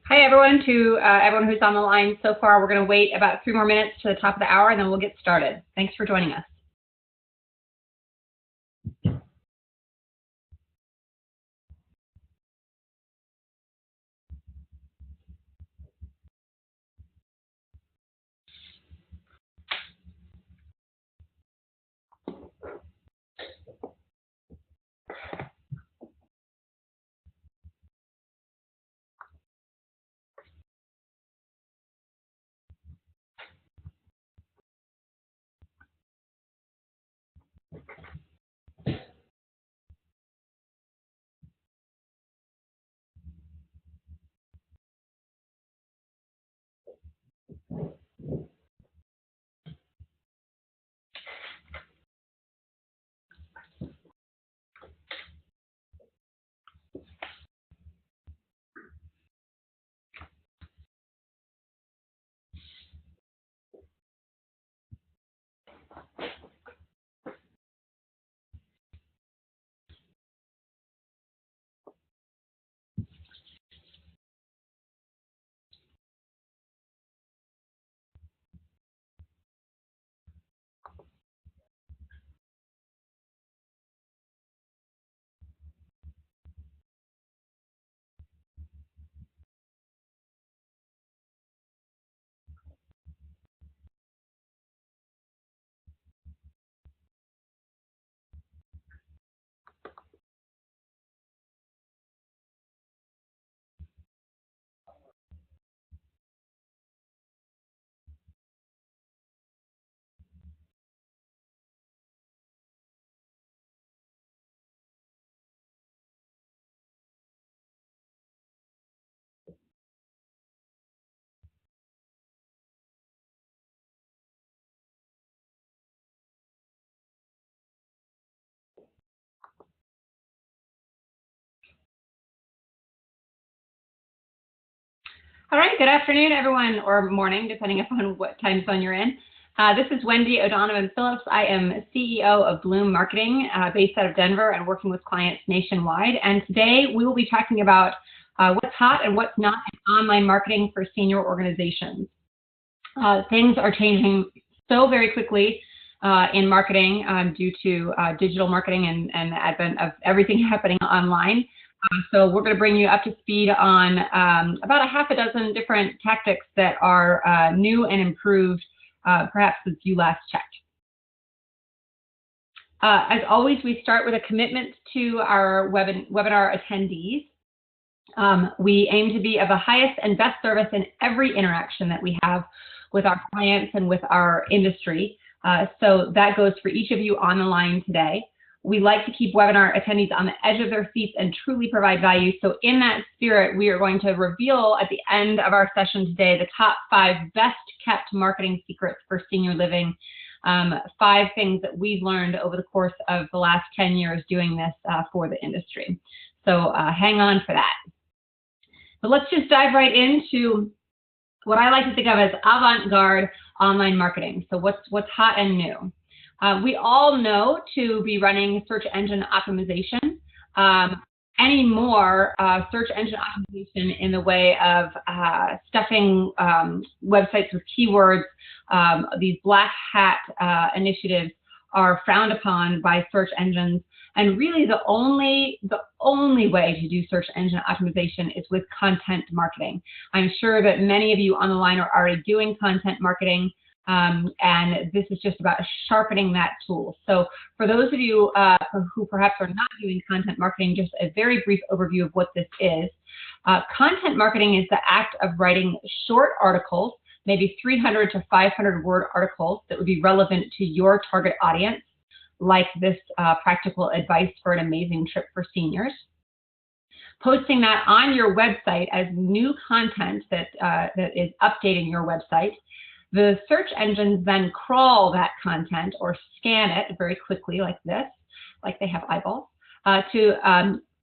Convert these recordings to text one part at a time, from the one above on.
Hi, everyone. To everyone who's on the line so far, we're going to wait about 3 more minutes to the top of the hour, and then we'll get started. Thanks for joining us. All right, good afternoon, everyone, or morning, depending upon what time zone you're in. This is Wendy O'Donovan Phillips. I am CEO of Bloom Marketing, based out of Denver and working with clients nationwide. And today we will be talking about what's hot and what's not in online marketing for senior organizations. Things are changing so very quickly in marketing due to digital marketing and the advent of everything happening online. So we're going to bring you up to speed on about a half a dozen different tactics that are new and improved, perhaps since you last checked. As always, we start with a commitment to our webinar attendees. We aim to be of the highest and best service in every interaction that we have with our clients and with our industry. So that goes for each of you on the line today. We like to keep webinar attendees on the edge of their seats and truly provide value. So in that spirit, we are going to reveal at the end of our session today the top 5 best kept marketing secrets for senior living. 5 things that we've learned over the course of the last 10 years doing this for the industry. So hang on for that. But let's just dive right into what I like to think of as avant-garde online marketing. So what's hot and new? We all know to be running search engine optimization. Anymore, search engine optimization in the way of stuffing websites with keywords, these black hat initiatives are frowned upon by search engines. And really the only way to do search engine optimization is with content marketing. I'm sure that many of you on the line are already doing content marketing. And this is just about sharpening that tool. So for those of you who perhaps are not doing content marketing, just a very brief overview of what this is. Content marketing is the act of writing short articles, maybe 300 to 500 word articles that would be relevant to your target audience, like this practical advice for an amazing trip for seniors. Posting that on your website as new content that is updating your website. The search engines then crawl that content or scan it very quickly like this, like they have eyeballs, to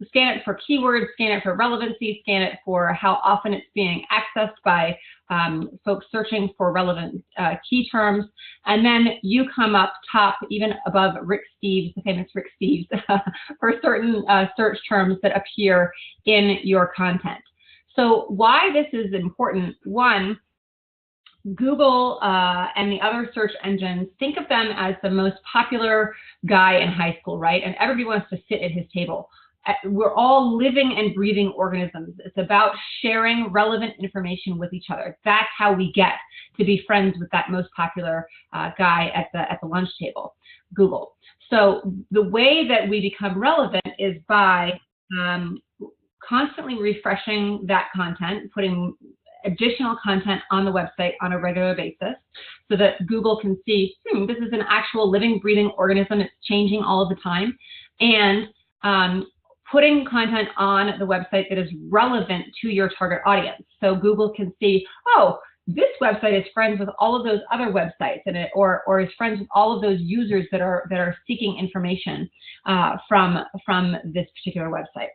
scan it for keywords, scan it for relevancy, scan it for how often it's being accessed by folks searching for relevant key terms. And then you come up top, even above Rick Steves, the famous Rick Steves, for certain search terms that appear in your content. So why this is important, one, Google and the other search engines, think of them as the most popular guy in high school, right? And everybody wants to sit at his table. We're all living and breathing organisms. It's about sharing relevant information with each other. That's how we get to be friends with that most popular guy at the lunch table, Google. So the way that we become relevant is by constantly refreshing that content, putting additional content on the website on a regular basis so that Google can see, this is an actual living, breathing organism. It's changing all of the time. And putting content on the website that is relevant to your target audience. So Google can see, oh, this website is friends with all of those other websites, and or is friends with all of those users that are seeking information from this particular website.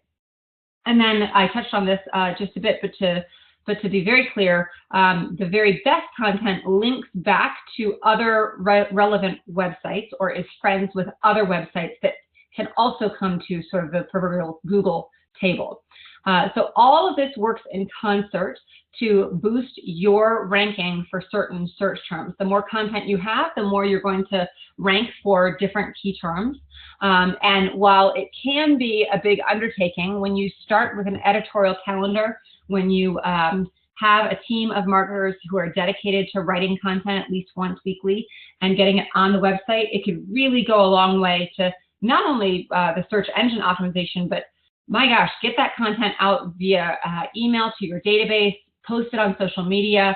And then I touched on this just a bit, but to be very clear, the very best content links back to other relevant websites or is friends with other websites that can also come to sort of the proverbial Google table. So all of this works in concert to boost your ranking for certain search terms. The more content you have, the more you're going to rank for different key terms. And while it can be a big undertaking, when you start with an editorial calendar, when you have a team of marketers who are dedicated to writing content at least once weekly and getting it on the website, it could really go a long way to not only the search engine optimization, but my gosh, get that content out via email to your database, post it on social media,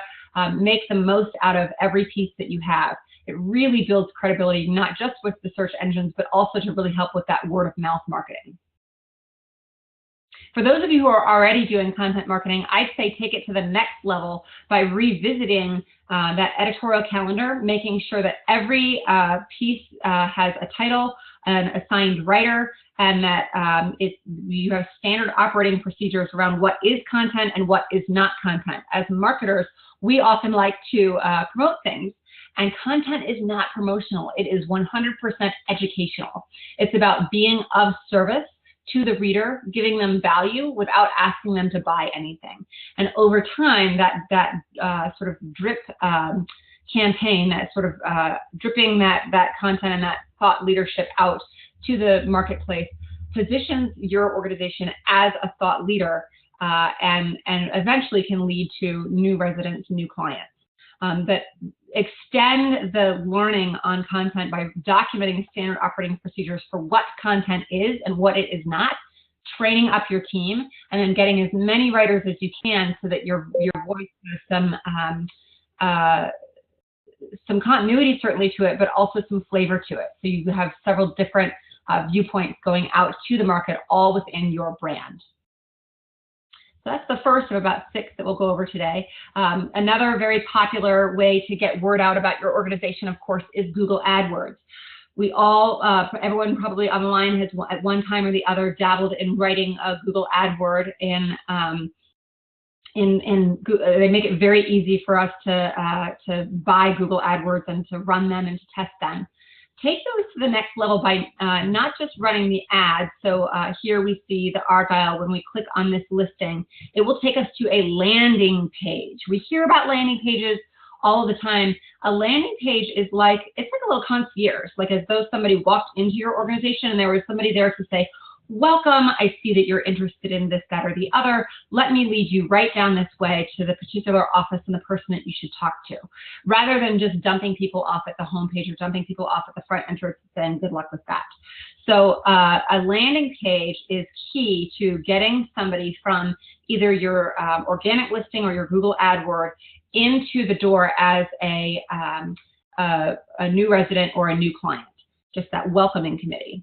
make the most out of every piece that you have. It really builds credibility, not just with the search engines, but also to really help with that word of mouth marketing. For those of you who are already doing content marketing, I'd say take it to the next level by revisiting that editorial calendar, making sure that every piece has a title, an assigned writer, and that you have standard operating procedures around what is content and what is not content. As marketers, we often like to promote things, and content is not promotional. It is 100% educational. It's about being of service to the reader, giving them value without asking them to buy anything. And over time, that sort of drip campaign, that sort of dripping that content and that thought leadership out to the marketplace positions your organization as a thought leader and eventually can lead to new residents, new clients. That extend the learning on content by documenting standard operating procedures for what content is and what it is not, training up your team, and then getting as many writers as you can so that your voice has some continuity certainly to it, but also some flavor to it. So you have several different viewpoints going out to the market, all within your brand. So that's the first of about 6 that we'll go over today. Another very popular way to get word out about your organization, of course, is Google AdWords. We all, everyone probably online has at one time or the other dabbled in writing a Google AdWord. They make it very easy for us to buy Google AdWords and to run them and to test them. Take those to the next level by not just running the ads. So here we see the Argyle. When we click on this listing, it will take us to a landing page. We hear about landing pages all the time. A landing page is it's like a little concierge, like as though somebody walked into your organization and there was somebody there to say, welcome, I see that you're interested in this, that, or the other. Let me lead you right down this way to the particular office and the person that you should talk to, rather than just dumping people off at the homepage or dumping people off at the front entrance and saying, good luck with that. So a landing page is key to getting somebody from either your organic listing or your Google AdWord into the door as a new resident or a new client, just that welcoming committee.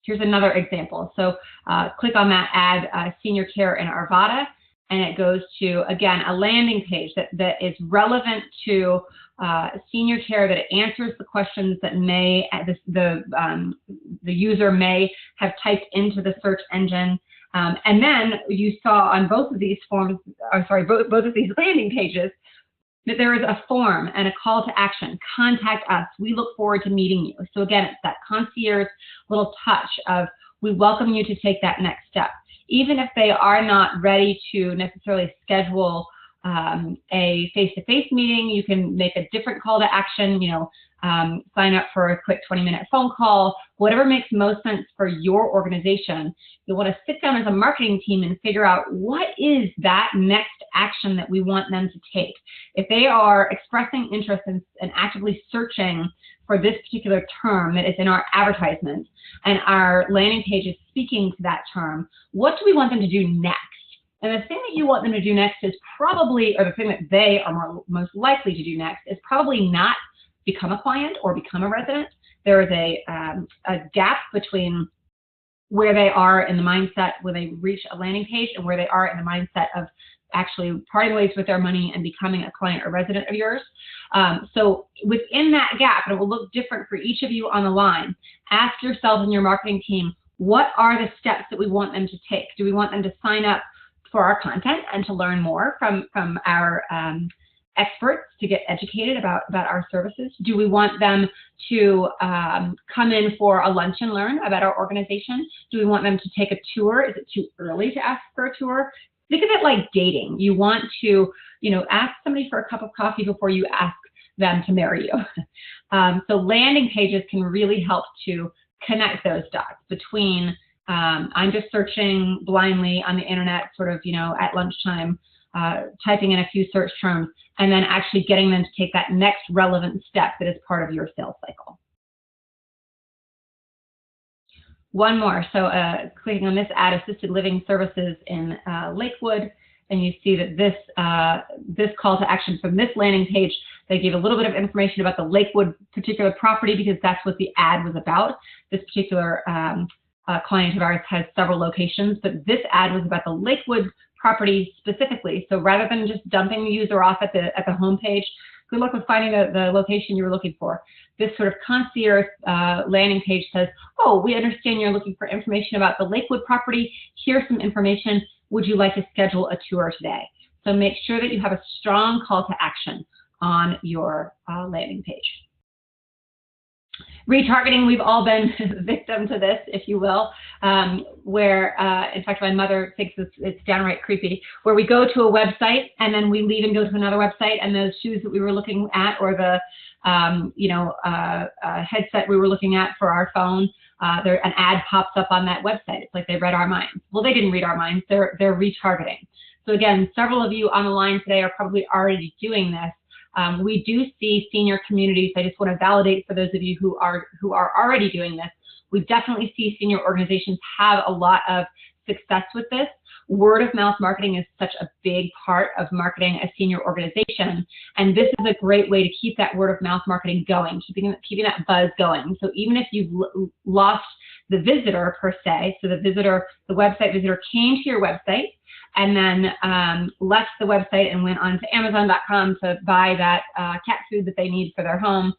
Here's another example. So click on that ad, Senior Care in Arvada, and it goes to, again, a landing page that is relevant to senior care, that it answers the questions that the user may have typed into the search engine. And then you saw on both of these forms, both of these landing pages, that there is a form and a call to action. Contact us. We look forward to meeting you. So again, it's that concierge little touch of, we welcome you to take that next step. even if they are not ready to necessarily schedule a face-to-face meeting, you can make a different call to action, sign up for a quick 20-minute phone call, whatever makes most sense for your organization. You'll want to sit down as a marketing team and figure out what is that next action that we want them to take. If they are expressing interest and actively searching for this particular term that is in our advertisement and our landing page is speaking to that term, what do we want them to do next? And the thing that you want them to do next is probably, or the thing that they are most likely to do next is probably not become a client or become a resident. There is a gap between where they are in the mindset when they reach a landing page and where they are in the mindset of actually parting ways with their money and becoming a client or resident of yours. So within that gap, and it will look different for each of you on the line, ask yourself and your marketing team, what are the steps that we want them to take? Do we want them to sign up for our content and to learn more from our experts to get educated about our services? Do we want them to come in for a lunch and learn about our organization? Do we want them to take a tour? Is it too early to ask for a tour? Think of it like dating. You want to, ask somebody for a cup of coffee before you ask them to marry you. So landing pages can really help to connect those dots between I'm just searching blindly on the internet, sort of, at lunchtime, typing in a few search terms, and then actually getting them to take that next relevant step that is part of your sales cycle. One more. So clicking on this ad, assisted living services in Lakewood, and you see that this call to action from this landing page, they gave a little bit of information about the Lakewood particular property because that's what the ad was about. This particular client of ours has several locations, but this ad was about the Lakewood property specifically. So rather than just dumping the user off at the home page, good luck with finding the location you were looking for. This sort of concierge landing page says, oh, we understand you're looking for information about the Lakewood property. Here's some information. Would you like to schedule a tour today? So make sure that you have a strong call to action on your landing page. Retargeting, we've all been victim to this, if you will, where, in fact, my mother thinks it's downright creepy, where we go to a website and then we leave and go to another website, and those shoes that we were looking at or the headset we were looking at for our phone, an ad pops up on that website. It's like they read our minds. Well, they didn't read our minds. They're retargeting. So again, several of you on the line today are probably already doing this. We do see senior communities. I just want to validate for those of you who are already doing this. We definitely see senior organizations have a lot of success with this. Word of mouth marketing is such a big part of marketing a senior organization, and this is a great way to keep that word of mouth marketing going, keeping that buzz going. So even if you've lost the visitor per se, so the website visitor came to your website and then left the website and went on to Amazon.com to buy that cat food that they need for their home,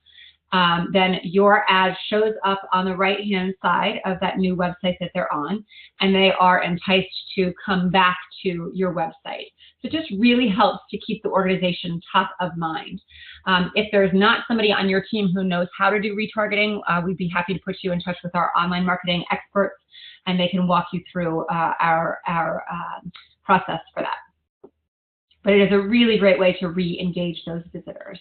then your ad shows up on the right-hand side of that new website that they're on, and they are enticed to come back to your website. So it just really helps to keep the organization top of mind. If there's not somebody on your team who knows how to do retargeting, we'd be happy to put you in touch with our online marketing experts, and they can walk you through our process for that. But it is a really great way to re-engage those visitors.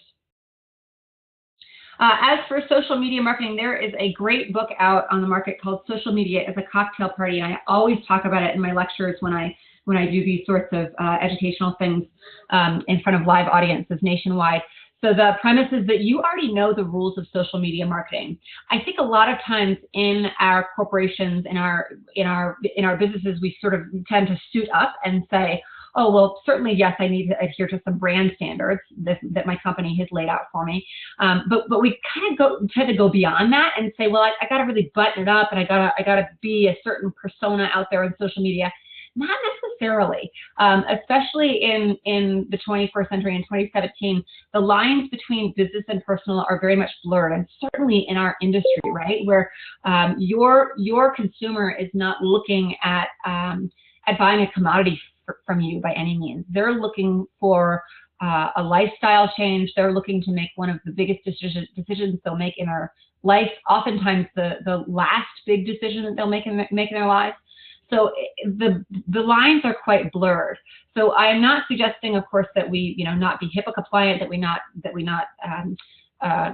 As for social media marketing, there is a great book out on the market called Social Media as a Cocktail Party, and I always talk about it in my lectures when I do these sorts of educational things in front of live audiences nationwide. So the premise is that you already know the rules of social media marketing. I think a lot of times in our corporations, in our businesses, we sort of tend to suit up and say, oh, well, certainly, yes, I need to adhere to some brand standards that my company has laid out for me. But we kind of tend to go beyond that and say, well, I got to really button it up, and I got to be a certain persona out there on social media. Not necessarily, especially in the 21st century in 2017, the lines between business and personal are very much blurred, and certainly in our industry, right, where your consumer is not looking at buying a commodity from you by any means. They're looking for a lifestyle change. They're looking to make one of the biggest decisions they'll make in their life, oftentimes the last big decision that they'll make in their lives. So the lines are quite blurred. So I am not suggesting, of course, that we not be HIPAA compliant, that we not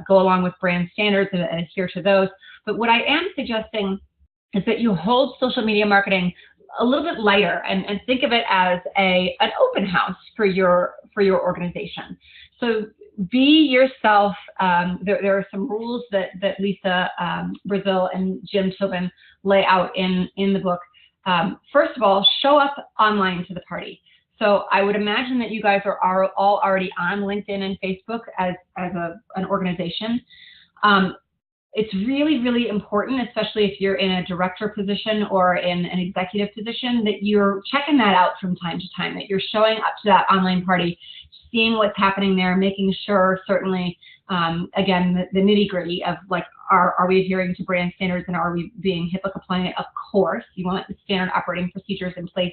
go along with brand standards and adhere to those. But what I am suggesting is that you hold social media marketing a little bit lighter and think of it as an open house for your organization. So be yourself. There are some rules that Lisa Brazil and Jim Tobin lay out in the book. First of all, show up online to the party. So I would imagine that you guys are all already on LinkedIn and Facebook as an organization. It's really, really important, especially if you're in a director position or in an executive position, that you're checking that out from time to time, that you're showing up to that online party, seeing what's happening there, making sure, certainly, again, the nitty-gritty of, like, are we adhering to brand standards and are we being HIPAA compliant? Of course, you want the standard operating procedures in place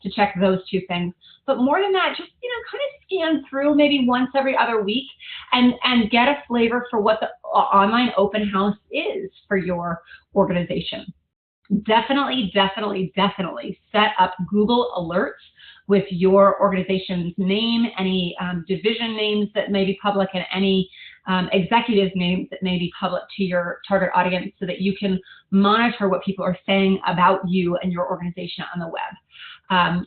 to check those two things. But more than that, just, kind of scan through maybe once every other week and get a flavor for what the online open house is for your organization. Definitely set up Google alerts with your organization's name, any division names that may be public, and any executive names that may be public to your target audience, so that you can monitor what people are saying about you and your organization on the web.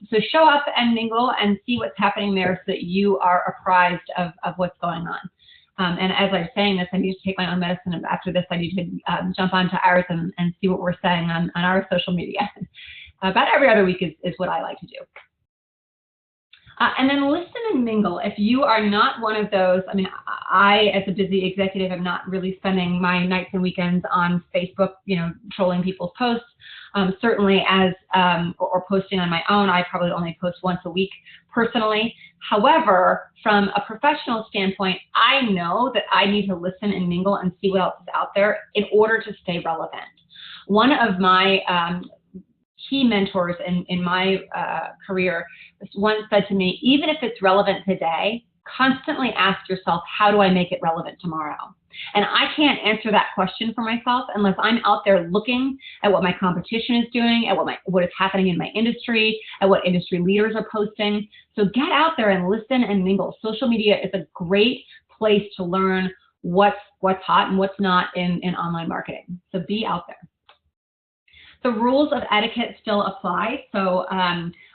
So show up and mingle and see what's happening there so that you are apprised of what's going on. And as I'm saying this, I need to take my own medicine, and after this I need to jump onto ours and see what we're saying on our social media. About every other week is what I like to do. And then listen and mingle. If you are not one of those, I, as a busy executive, am not really spending my nights and weekends on Facebook, trolling people's posts. Certainly or posting on my own, I probably only post once a week personally. However, from a professional standpoint, I know that I need to listen and mingle and see what else is out there in order to stay relevant. One of my key mentors in my career once said to me, even if it's relevant today, constantly ask yourself, how do I make it relevant tomorrow? And I can't answer that question for myself unless I'm out there looking at what my competition is doing, at what is happening in my industry, at what industry leaders are posting. So get out there and listen and mingle. Social media is a great place to learn what's hot and what's not in online marketing. So be out there. The rules of etiquette still apply. So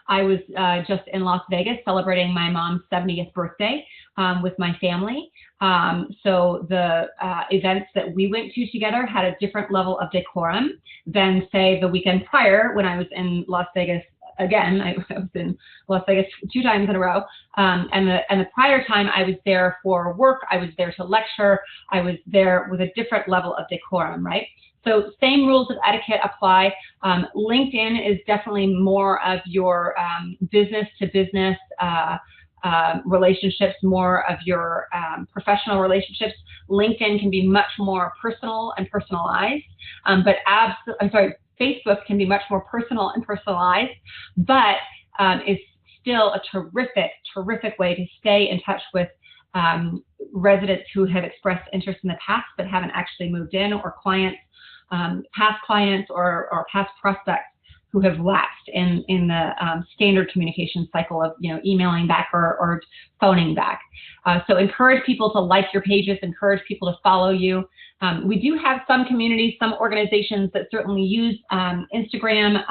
I was just in Las Vegas celebrating my mom's 70th birthday with my family. So the events that we went to together had a different level of decorum than, say, the weekend prior when I was in Las Vegas. Again, I was in Las Vegas 2 times in a row. And the prior time I was there for work, I was there to lecture, I was there with a different level of decorum, right? So same rules of etiquette apply. LinkedIn is definitely more of your business to business relationships, more of your professional relationships. LinkedIn can be much more personal and personalized, Facebook can be much more personal and personalized, but is still a terrific way to stay in touch with residents who have expressed interest in the past but haven't actually moved in, or clients, past clients or past prospects who have lapsed in the standard communication cycle of emailing back or phoning back. So encourage people to like your pages, encourage people to follow you. We do have some communities, some organizations that certainly use Instagram,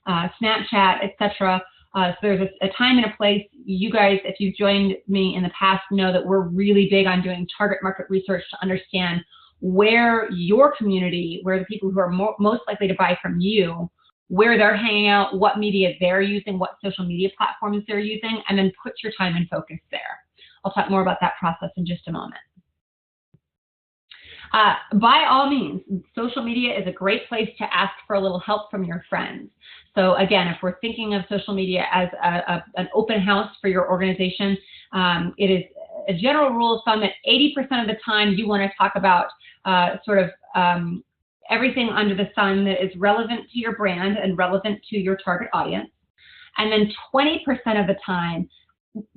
Snapchat, etc. So there's a time and a place. You guys, if you've joined me in the past, know that we're really big on doing target market research to understand where your community, where the people who are most likely to buy from you, where they're hanging out, what media they're using, what social media platforms they're using, and then put your time and focus there. I'll talk more about that process in just a moment. By all means, social media is a great place to ask for a little help from your friends. So again, if we're thinking of social media as an open house for your organization, it is a general rule of thumb that 80% of the time you want to talk about everything under the sun that is relevant to your brand and relevant to your target audience. And then 20% of the time,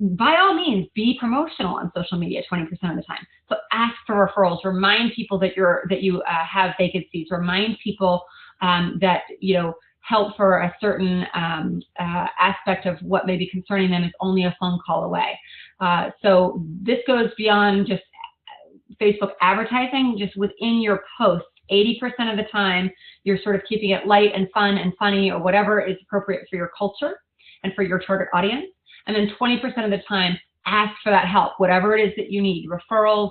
by all means, be promotional on social media 20% of the time. So ask for referrals, remind people that you have vacancies, remind people that help for a certain aspect of what may be concerning them is only a phone call away. So this goes beyond just Facebook advertising. Just within your posts, 80% of the time, you're sort of keeping it light and fun and funny, or whatever is appropriate for your culture and for your target audience. And then 20% of the time, ask for that help, whatever it is that you need. Referrals,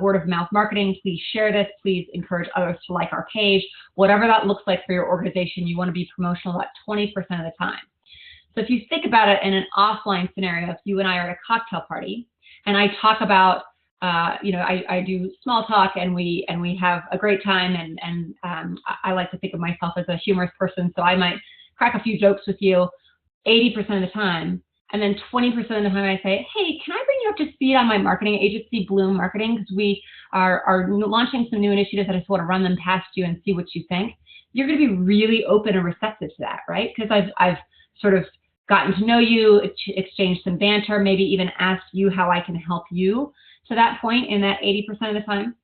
word of mouth marketing, please share this, please encourage others to like our page. Whatever that looks like for your organization, you want to be promotional about 20% of the time. So if you think about it in an offline scenario, if you and I are at a cocktail party and I talk about, I do small talk and we have a great time, and I like to think of myself as a humorous person, so I might crack a few jokes with you 80% of the time. And then 20% of the time I say, hey, can I bring you up to speed on my marketing agency, Bloom Marketing? Because we are launching some new initiatives. I just want to run them past you and see what you think. You're going to be really open and receptive to that, right? Because I've sort of gotten to know you, exchanged some banter, maybe even asked you how I can help you to that point in that 80% of the time.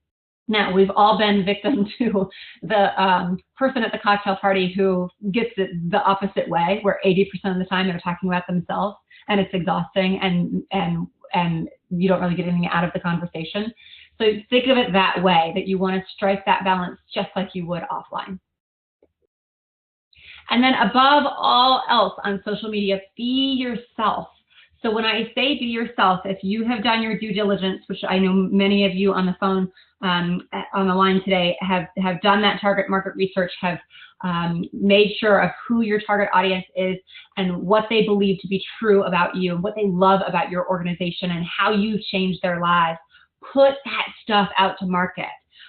Now, we've all been victim to the person at the cocktail party who gets it the opposite way, where 80% of the time they're talking about themselves, and it's exhausting, and you don't really get anything out of the conversation. So think of it that way, that you want to strike that balance just like you would offline. And then above all else on social media, be yourself. So when I say be yourself, if you have done your due diligence, which I know many of you on the phone, on the line today have done that target market research, have made sure of who your target audience is and what they believe to be true about you, and what they love about your organization, and how you've changed their lives. Put that stuff out to market.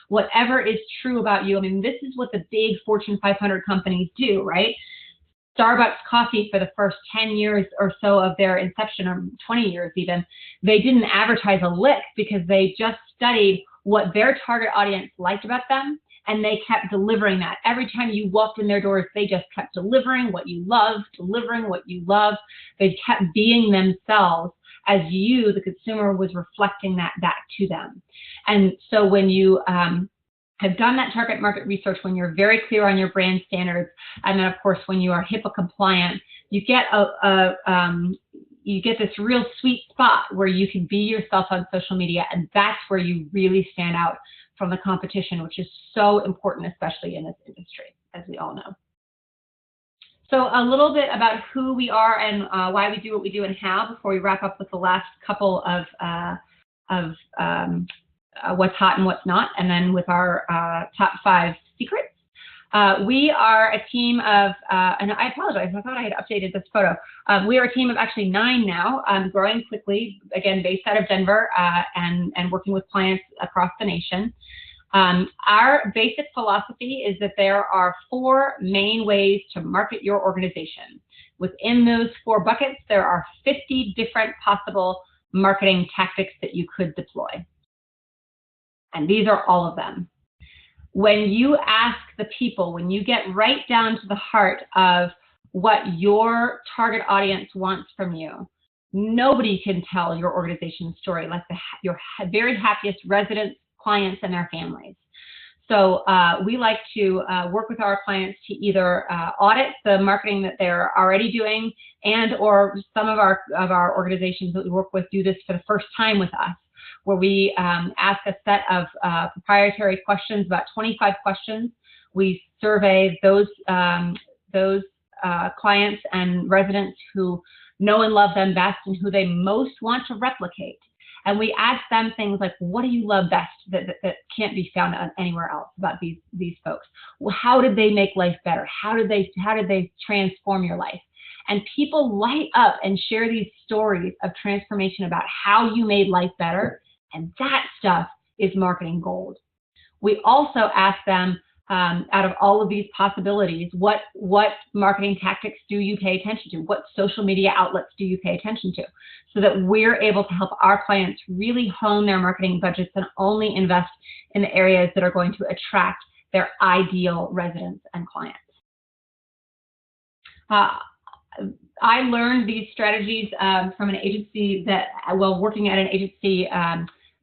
Whatever is true about you. I mean, this is what the big Fortune 500 companies do, right? Starbucks coffee, for the first 10 years or so of their inception, or 20 years even, they didn't advertise a lick, because they just studied what their target audience liked about them, and they kept delivering that. Every time you walked in their doors, they just kept delivering what you love, delivering what you love. They kept being themselves, as you, the consumer, was reflecting that back to them. And so when you have done that target market research, when you're very clear on your brand standards, and then of course when you are HIPAA compliant, you get you get this real sweet spot where you can be yourself on social media, and that's where you really stand out from the competition, which is so important, especially in this industry, as we all know. So a little bit about who we are and why we do what we do and how, before we wrap up with the last couple of what's hot and what's not, and then with our top 5 secrets. We are a team of, and I apologize, I thought I had updated this photo. We are a team of actually 9 now, growing quickly, again, based out of Denver, and working with clients across the nation. Our basic philosophy is that there are 4 main ways to market your organization. Within those 4 buckets, there are 50 different possible marketing tactics that you could deploy. And these are all of them. When you ask the people, when you get right down to the heart of what your target audience wants from you, nobody can tell your organization's story like your very happiest residents, clients, and their families. So we like to work with our clients to either audit the marketing that they're already doing, and or some of our organizations that we work with do this for the first time with us, where we ask a set of proprietary questions, about 25 questions. We survey those clients and residents who know and love them best and who they most want to replicate. And we ask them things like, what do you love best that can't be found anywhere else about these folks? Well, how did they make life better? How did they transform your life? And people light up and share these stories of transformation about how you made life better. And that stuff is marketing gold. We also ask them, out of all of these possibilities, what marketing tactics do you pay attention to? What social media outlets do you pay attention to? So that we're able to help our clients really hone their marketing budgets and only invest in the areas that are going to attract their ideal residents and clients. I learned these strategies from an agency that, while working at an agency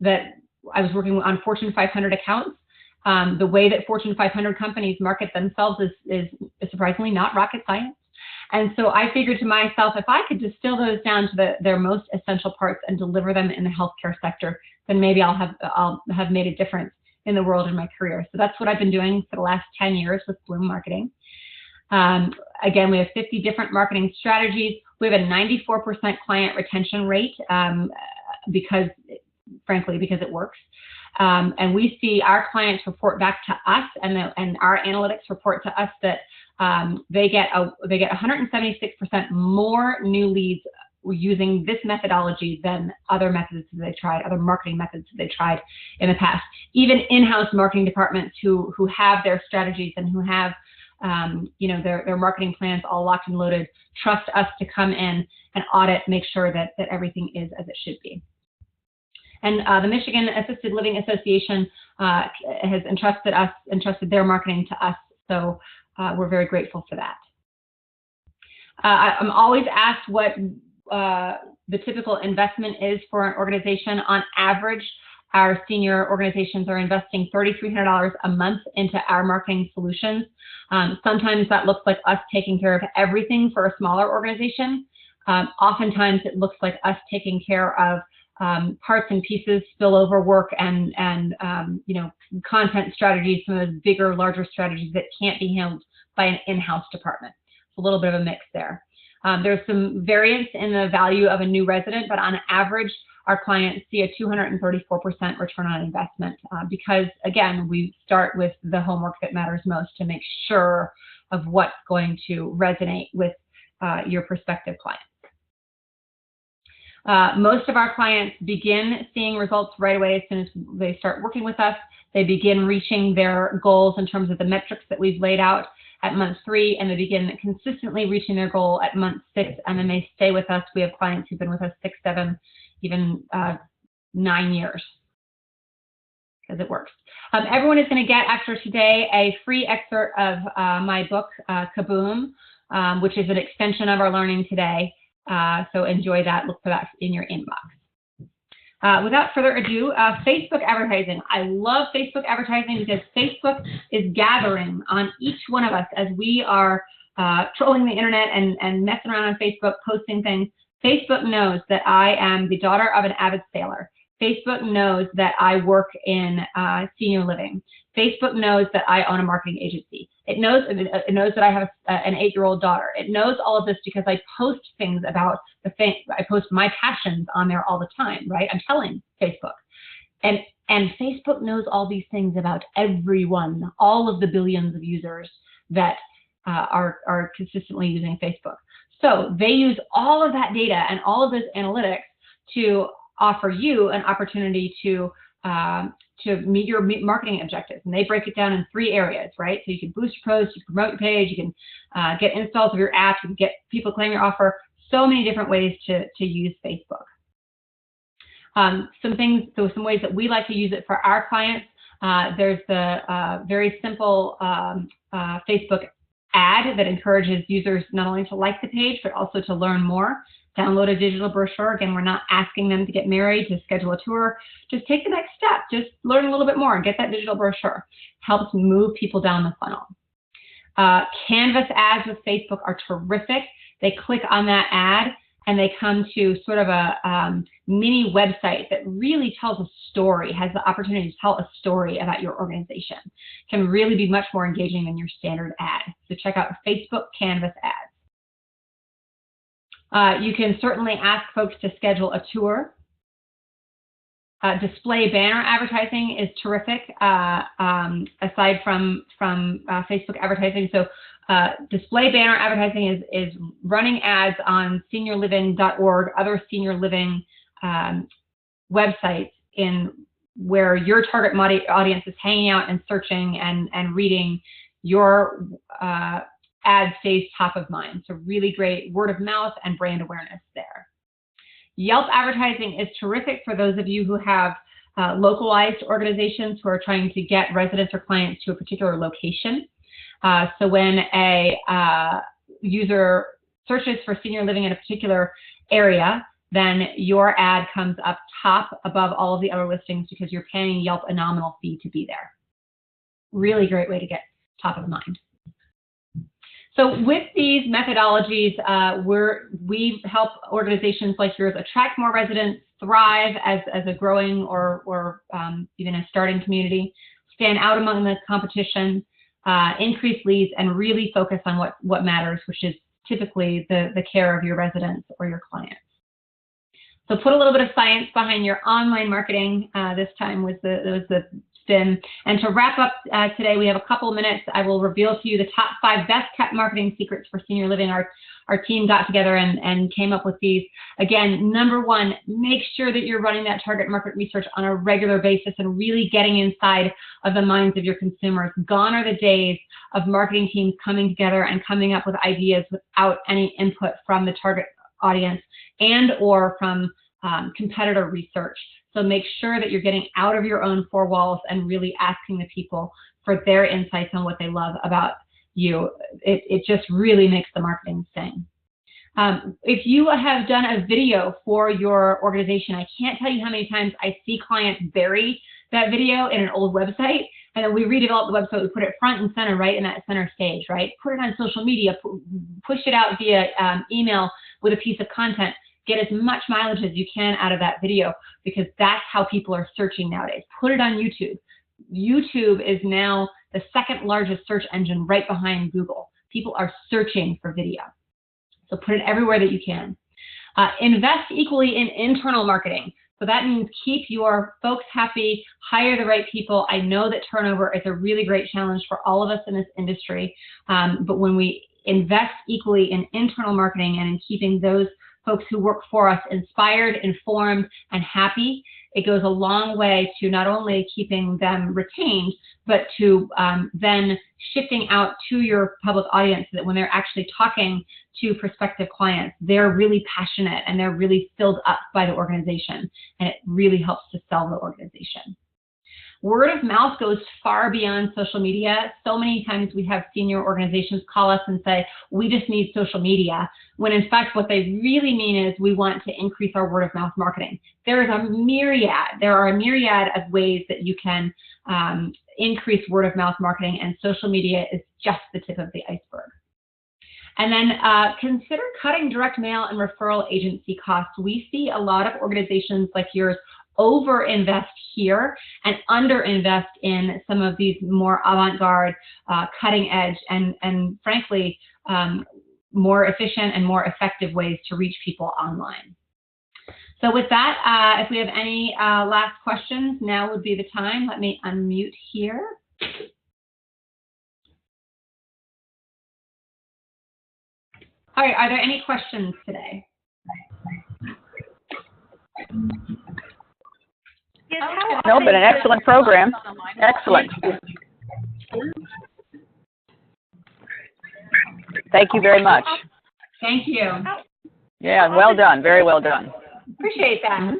that I was working on Fortune 500 accounts. The way that Fortune 500 companies market themselves is surprisingly not rocket science. And so I figured to myself, if I could distill those down to their most essential parts and deliver them in the healthcare sector, then maybe I'll have made a difference in the world in my career. So that's what I've been doing for the last 10 years with Bloom Marketing. Again, we have 50 different marketing strategies. We have a 94% client retention rate frankly, because it works. And we see our clients report back to us, and our analytics report to us that they get 176% more new leads using this methodology than other methods that they tried, other marketing methods that they tried in the past. Even in-house marketing departments who have their strategies and who have their marketing plans all locked and loaded trust us to come in and audit, make sure that everything is as it should be. And the Michigan Assisted Living Association has entrusted their marketing to us, so we're very grateful for that. I'm always asked what the typical investment is for an organization. On average, our senior organizations are investing $3,300 a month into our marketing solutions. Sometimes that looks like us taking care of everything for a smaller organization. Oftentimes it looks like us taking care of parts and pieces, spillover work, and content strategies, some of those bigger, larger strategies that can't be handled by an in-house department. It's a little bit of a mix there. There's some variance in the value of a new resident, but on average, our clients see a 234% return on investment because, again, we start with the homework that matters most to make sure of what's going to resonate with your prospective clients. Most of our clients begin seeing results right away as soon as they start working with us. They begin reaching their goals in terms of the metrics that we've laid out at month 3, and they begin consistently reaching their goal at month 6, and then they stay with us. We have clients who've been with us 6, 7, even 9 years because it works. Everyone is going to get, after today, a free excerpt of my book, Kaboom, which is an extension of our learning today. So enjoy that. Look for that in your inbox. Without further ado, Facebook advertising. I love Facebook advertising because Facebook is gathering on each one of us as we are trolling the internet and messing around on Facebook, posting things. Facebook knows that I am the daughter of an avid sailor. Facebook knows that I work in senior living. Facebook knows that I own a marketing agency. It knows that I have an 8-year-old daughter. It knows all of this because I post things about I post my passions on there all the time, right? I'm telling Facebook. And Facebook knows all these things about everyone, all of the billions of users that are consistently using Facebook. So they use all of that data and all of those analytics to offer you an opportunity to meet your marketing objectives. And they break it down in 3 areas, right? So you can boost your posts, you can promote your page, you can get installs of your app, you can get people claim your offer. So many different ways to use Facebook. Some ways that we like to use it for our clients. There's the very simple Facebook ad that encourages users not only to like the page, but also to learn more. Download a digital brochure. Again, we're not asking them to get married, to schedule a tour. Just take the next step. Just learn a little bit more and get that digital brochure. Helps move people down the funnel. Canvas ads with Facebook are terrific. They click on that ad and they come to sort of a mini website that really tells a story, has the opportunity to tell a story about your organization. Can really be much more engaging than your standard ad. So check out Facebook Canvas ads. You can certainly ask folks to schedule a tour. Display banner advertising is terrific, aside from Facebook advertising. So display banner advertising is running ads on seniorliving.org, other senior living websites where your target audience is hanging out and searching and reading. Your ad stays top of mind. So really great word of mouth and brand awareness there. Yelp advertising is terrific for those of you who have localized organizations who are trying to get residents or clients to a particular location. So when a user searches for senior living in a particular area, then your ad comes up top above all of the other listings because you're paying Yelp a nominal fee to be there. really great way to get top of mind. So with these methodologies, we help organizations like yours attract more residents, thrive as a growing or even a starting community, stand out among the competition, increase leads, and really focus on what matters, which is typically the care of your residents or your clients. So put a little bit of science behind your online marketing. This time was the spin. And to wrap up today, we have a couple of minutes. I will reveal to you the top 5 best kept marketing secrets for senior living. Our team got together and came up with these. Again, number 1, make sure that you're running that target market research on a regular basis and really getting inside of the minds of your consumers. Gone are the days of marketing teams coming together and coming up with ideas without any input from the target audience and or from competitor research. So make sure that you're getting out of your own 4 walls and really asking the people for their insights on what they love about you. It just really makes the marketing sing. If you have done a video for your organization, I can't tell you how many times I see clients bury that video in an old website, and then we redevelop the website, we put it front and center, right in that center stage, right? Put it on social media, push it out via email with a piece of content. Get as much mileage as you can out of that video, because that's how people are searching nowadays. Put it on YouTube. YouTube is now the 2nd largest search engine right behind Google. People are searching for video. So put it everywhere that you can. Invest equally in internal marketing. So that means keep your folks happy, hire the right people. I know that turnover is a really great challenge for all of us in this industry. But when we invest equally in internal marketing and in keeping those folks who work for us inspired, informed, and happy, it goes a long way to not only keeping them retained, but to then shifting out to your public audience so that when they're actually talking to prospective clients, they're really passionate and they're really filled up by the organization, and it really helps to sell the organization. Word of mouth goes far beyond social media. So many times we have senior organizations call us and say, we just need social media, when in fact what they really mean is we want to increase our word of mouth marketing. There are a myriad of ways that you can increase word of mouth marketing, and social media is just the tip of the iceberg. And then consider cutting direct mail and referral agency costs. We see a lot of organizations like yours over-invest here and under-invest in some of these more avant-garde, cutting-edge, and frankly, more efficient and more effective ways to reach people online. So with that, if we have any last questions, now would be the time. Let me unmute here. All right, are there any questions today? No, but an excellent program. Excellent. Thank you very much. Thank you. Yeah, well done. Very well done. Appreciate that.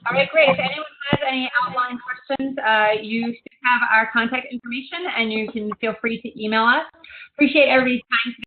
All right, great. If anyone has any outline questions, you should have our contact information, and you can feel free to email us. Appreciate everybody's time today.